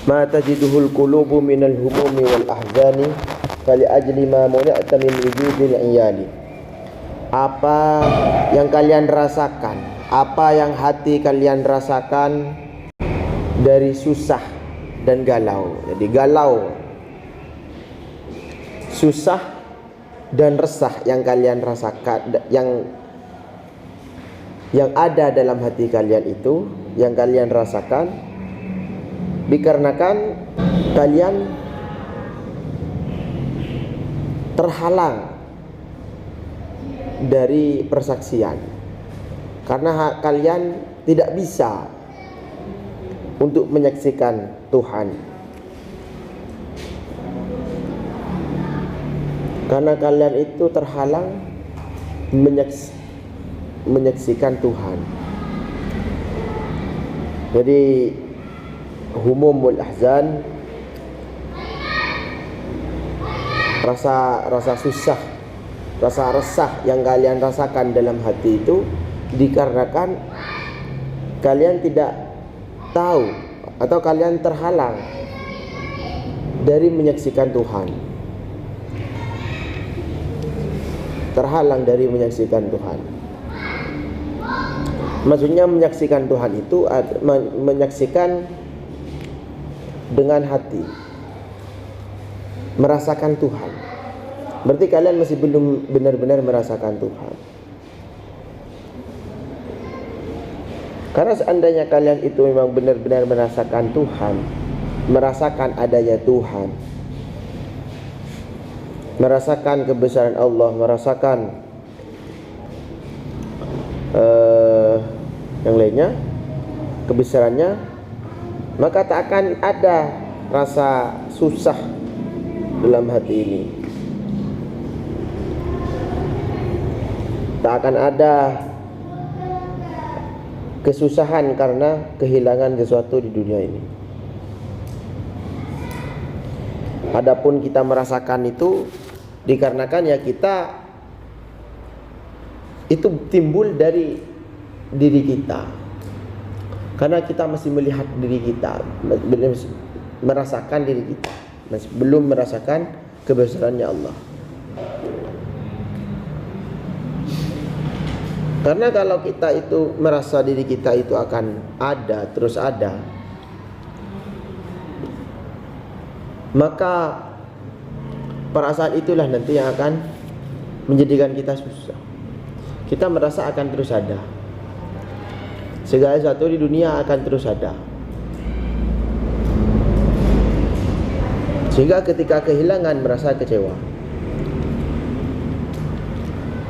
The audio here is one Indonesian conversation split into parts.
ma tajiduhul qulubu minal humumi wal ahzani fali ajli ma muni'ta min wujudil iyali. Apa yang kalian rasakan, apa yang hati kalian rasakan dari susah dan galau. Jadi galau, susah dan resah yang kalian rasakan, yang ada dalam hati kalian itu, yang kalian rasakan, dikarenakan kalian terhalang dari persaksian, karena kalian tidak bisa untuk menyaksikan Tuhan, karena kalian itu terhalang menyaksikan Tuhan. Jadi humumul ahzan, rasa susah, rasa resah yang kalian rasakan dalam hati itu dikarenakan kalian tidak tahu atau kalian terhalang dari menyaksikan Tuhan. Terhalang dari menyaksikan Tuhan. Maksudnya menyaksikan Tuhan itu menyaksikan dengan hati, merasakan Tuhan. Berarti kalian masih belum benar-benar merasakan Tuhan. Karena seandainya kalian itu memang benar-benar merasakan Tuhan, merasakan adanya Tuhan, merasakan kebesaran Allah, merasakan yang lainnya, kebesarannya, maka tak akan ada rasa susah dalam hati ini. Tak akan ada kesusahan karena kehilangan sesuatu di dunia ini. Adapun kita merasakan itu dikarenakan ya kita itu timbul dari diri kita, karena kita masih melihat diri kita, merasakan diri kita, masih belum merasakan kebesarannya Allah. Karena kalau kita itu merasa diri kita itu akan ada, terus ada, maka perasaan itulah nanti yang akan menjadikan kita susah. Kita merasa akan terus ada, segala sesuatu di dunia akan terus ada, sehingga ketika kehilangan merasa kecewa.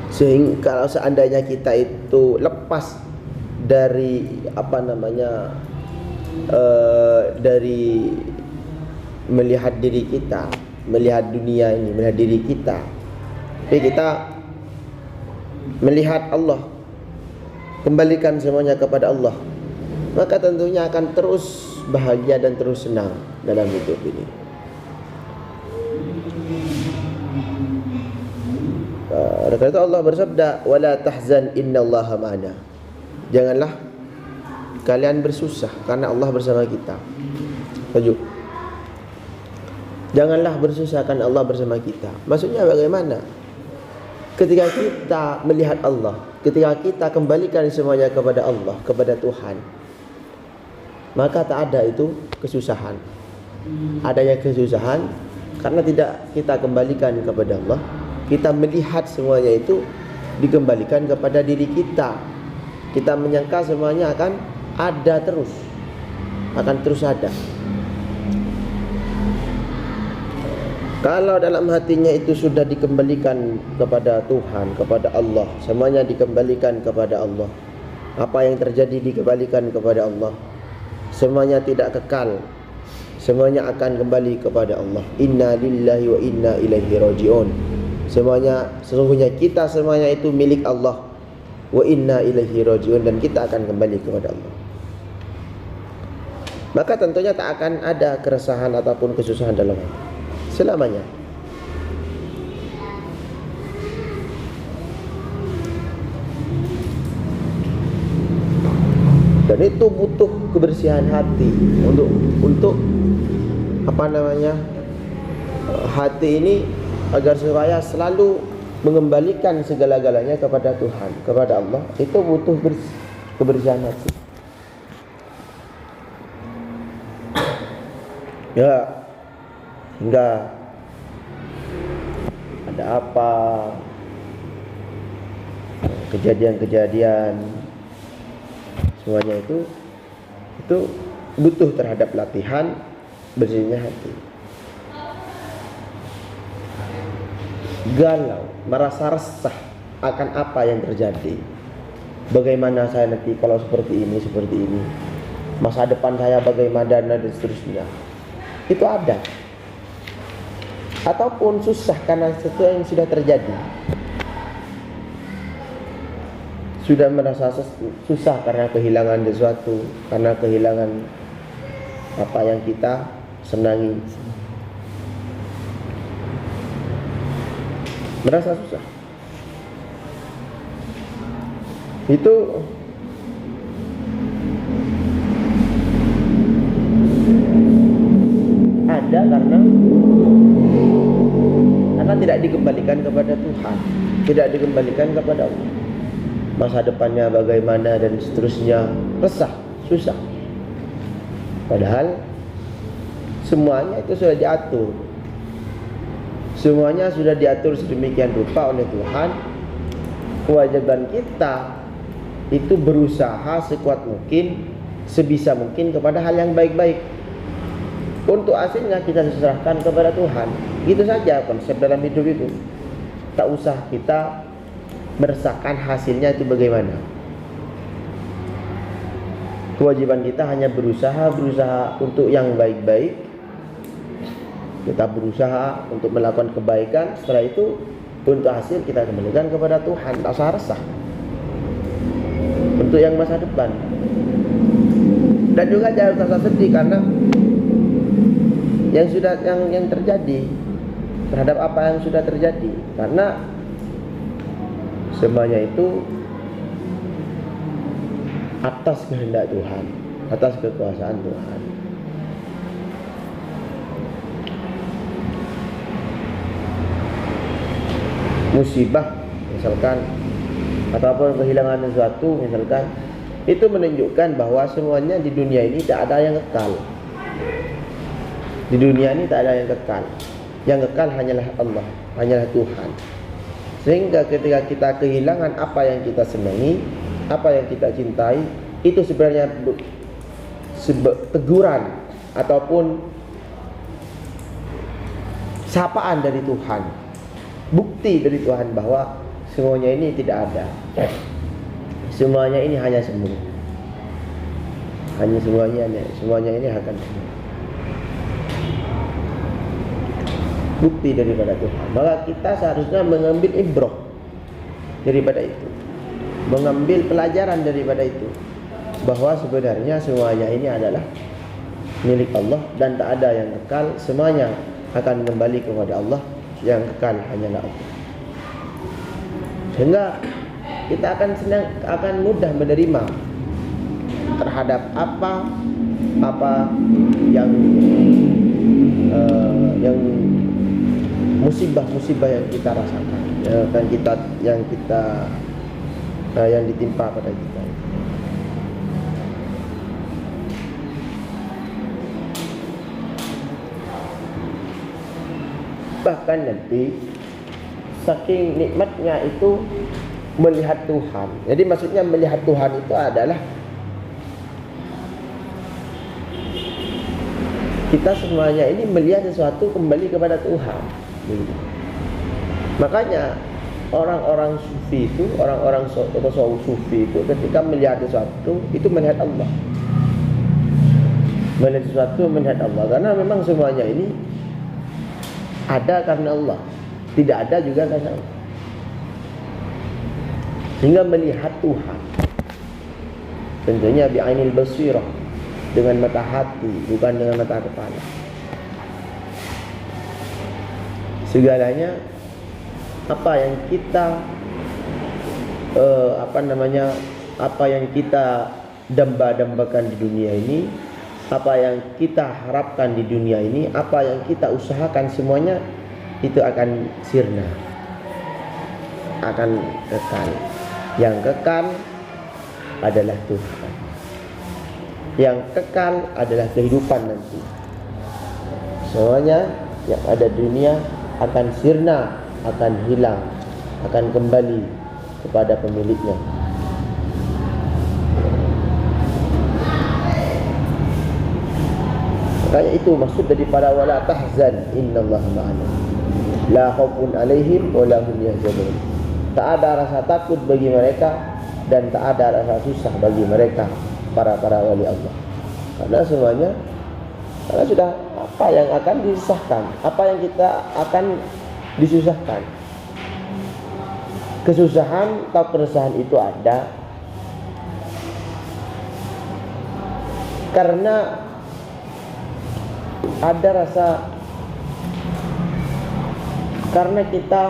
Sehingga kalau seandainya kita itu lepas dari dari melihat diri kita, melihat dunia ini, melihat diri kita, tapi kita melihat Allah, kembalikan semuanya kepada Allah, maka tentunya akan terus bahagia dan terus senang dalam hidup ini. Oleh karena itu Allah bersabda, "Wala tahzan innallaha ma'ana." Janganlah kalian bersusah karena Allah bersama kita. Setuju? Janganlah bersusah karena Allah bersama kita. Maksudnya bagaimana? Ketika kita melihat Allah, ketika kita kembalikan semuanya kepada Allah, kepada Tuhan, maka tak ada itu kesusahan. Adanya kesusahan karena tidak kita kembalikan kepada Allah. Kita melihat semuanya itu dikembalikan kepada diri kita. Kita menyangka semuanya akan ada terus, akan terus ada. Kalau dalam hatinya itu sudah dikembalikan kepada Tuhan, kepada Allah, semuanya dikembalikan kepada Allah, apa yang terjadi dikembalikan kepada Allah, semuanya tidak kekal, semuanya akan kembali kepada Allah. Inna lillahi wa inna ilaihi raji'un. Semuanya, sesungguhnya kita semuanya itu milik Allah. Wa inna ilaihi raji'un, dan kita akan kembali kepada Allah. Maka tentunya tak akan ada keresahan ataupun kesusahan dalam hati selamanya. Dan itu butuh kebersihan hati untuk hati ini agar supaya selalu mengembalikan segala-galanya kepada Tuhan, kepada Allah, itu butuh kebersihan hati. Ya, hingga ada apa, kejadian-kejadian, semuanya itu butuh terhadap latihan bersihnya hati. Galau, merasa resah akan apa yang terjadi. Bagaimana saya nanti kalau seperti ini, masa depan saya bagaimana dan seterusnya. Itu ada. Ataupun susah karena sesuatu yang sudah terjadi. Sudah merasa susah karena kehilangan sesuatu, karena kehilangan apa yang kita senangi. Merasa susah. Itu ada karena tidak dikembalikan kepada Tuhan, tidak dikembalikan kepada Allah. Masa depannya bagaimana dan seterusnya, resah, susah. Padahal semuanya itu sudah diatur. Semuanya sudah diatur sedemikian rupa oleh Tuhan. Kewajiban kita itu berusaha sekuat mungkin, sebisa mungkin kepada hal yang baik-baik. Untuk hasilnya kita serahkan kepada Tuhan. Gitu saja konsep dalam hidup itu. Tak usah kita merasakan hasilnya itu bagaimana. Kewajiban kita hanya berusaha untuk yang baik-baik. Kita berusaha untuk melakukan kebaikan. Setelah itu untuk hasil kita kembalikan kepada Tuhan. Tak usah resah. Untuk yang masa depan. Dan juga jangan rasa sedih karena yang terjadi, terhadap apa yang sudah terjadi, karena semuanya itu atas kehendak Tuhan, atas kekuasaan Tuhan. Musibah misalkan, ataupun kehilangan sesuatu misalkan, itu menunjukkan bahwa semuanya di dunia ini tak ada yang kekal. Di dunia ini tak ada yang kekal. Yang kekal hanyalah Allah, hanyalah Tuhan. Sehingga ketika kita kehilangan apa yang kita senangi, apa yang kita cintai, itu sebenarnya teguran ataupun sapaan dari Tuhan. Bukti dari Tuhan bahwa semuanya ini tidak ada. Semuanya ini hanya semu. Semuanya ini akan semu. Bukti daripada Tuhan. Maka kita seharusnya mengambil ibrah daripada itu, mengambil pelajaran daripada itu, bahwa sebenarnya semuanya ini adalah milik Allah dan tak ada yang kekal. Semuanya akan kembali kepada Allah. Yang kekal hanyalah Allah. Sehingga kita akan mudah menerima terhadap apa yang musibah-musibah yang kita rasakan, yang ditimpa pada kita. Bahkan nanti saking nikmatnya itu melihat Tuhan. Jadi maksudnya melihat Tuhan itu adalah kita semuanya ini melihat sesuatu kembali kepada Tuhan. Makanya orang-orang sufi itu, orang-orang tasawuf sufi itu ketika melihat sesuatu itu melihat Allah. Melihat sesuatu melihat Allah, karena memang semuanya ini ada karena Allah, tidak ada juga karena Allah. Sehingga melihat Tuhan tentunya bi'ainil basirah, dengan mata hati, bukan dengan mata kepala. Segalanya apa yang kita apa yang kita damba-dambakan di dunia ini, apa yang kita harapkan di dunia ini, apa yang kita usahakan, semuanya itu akan sirna, akan kekal. Yang kekal adalah Tuhan. Yang kekal adalah kehidupan nanti. Semuanya yang ada di dunia akan sirna, akan hilang, akan kembali kepada pemiliknya. Makanya itu maksud daripada wala tahzan innallaha ma'ana. La khaufun 'alaihim wa la hum yahzanun. Tak ada rasa takut bagi mereka dan tak ada rasa susah bagi mereka, para wali Allah. Karena semuanya, karena sudah apa yang akan disahkan, apa yang kita akan disusahkan. Kesusahan atau keresahan itu ada karena ada rasa, karena kita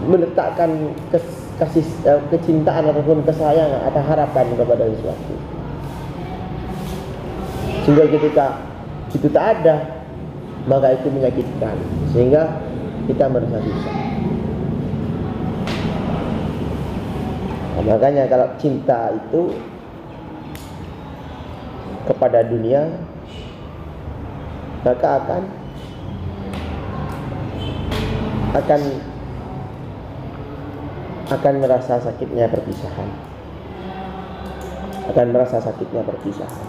meletakkan kasih kecintaan ataupun kesayangan atau harapan kepada sesuatu, sehingga ketika itu tak ada, maka itu menyakitkan, sehingga kita merasa susah. Nah, makanya kalau cinta itu kepada dunia, maka akan merasa sakitnya perpisahan. Akan merasa sakitnya perpisahan.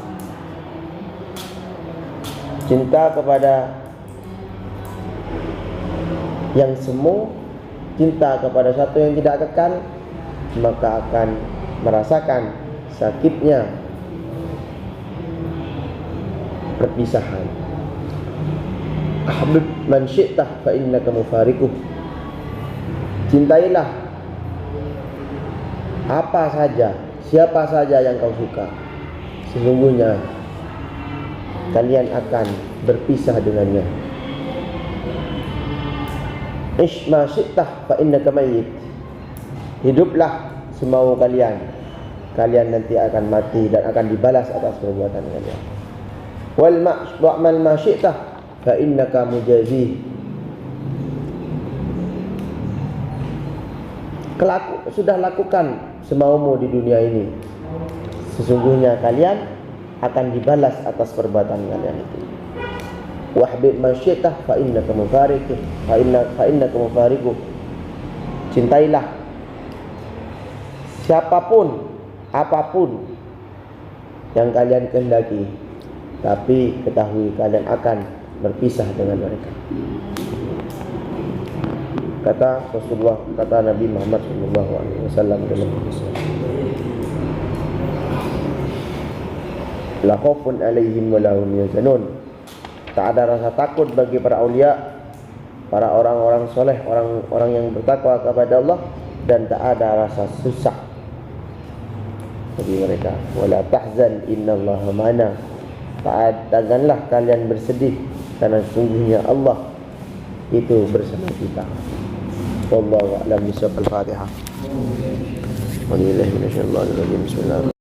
Cinta kepada yang semu, cinta kepada satu yang tidak kekal, maka akan merasakan sakitnya perpisahan. Ahbib man syi'tah fa innaka mufariquh. Cintailah apa saja, siapa saja yang kau suka, sesungguhnya kalian akan berpisah dengannya. Ish ma syi'tah fa innaka mayyit. Hiduplah semau kalian, kalian nanti akan mati dan akan dibalas atas perbuatan kalian. Wa'mal ma syi'tah fa innaka mujazih. Sudah lakukan semaumu di dunia ini, sesungguhnya kalian akan dibalas atas perbuatan kalian itu. Wahbib ma syi'tah fa innaka mufariquh, fa innaka mufariquh. Cintailah siapapun, apapun yang kalian kehendaki, tapi ketahui kalian akan berpisah dengan mereka. Kata Rasulullah, kata Nabi Muhammad SAW dalam hadis, la khaufun 'alaihim wa la hum yahzanun. Tak ada rasa takut bagi para aulia, para orang-orang soleh, orang-orang yang bertakwa kepada Allah, dan tak ada rasa susah bagi mereka. Wala tahzan innallaha ma'ana. Janganlah kalian bersedih, karena sesungguhnya Allah itu bersama kita. Wallahu a'lam bishawab. Al-Fatihah. Bismillahirrahmanirrahim.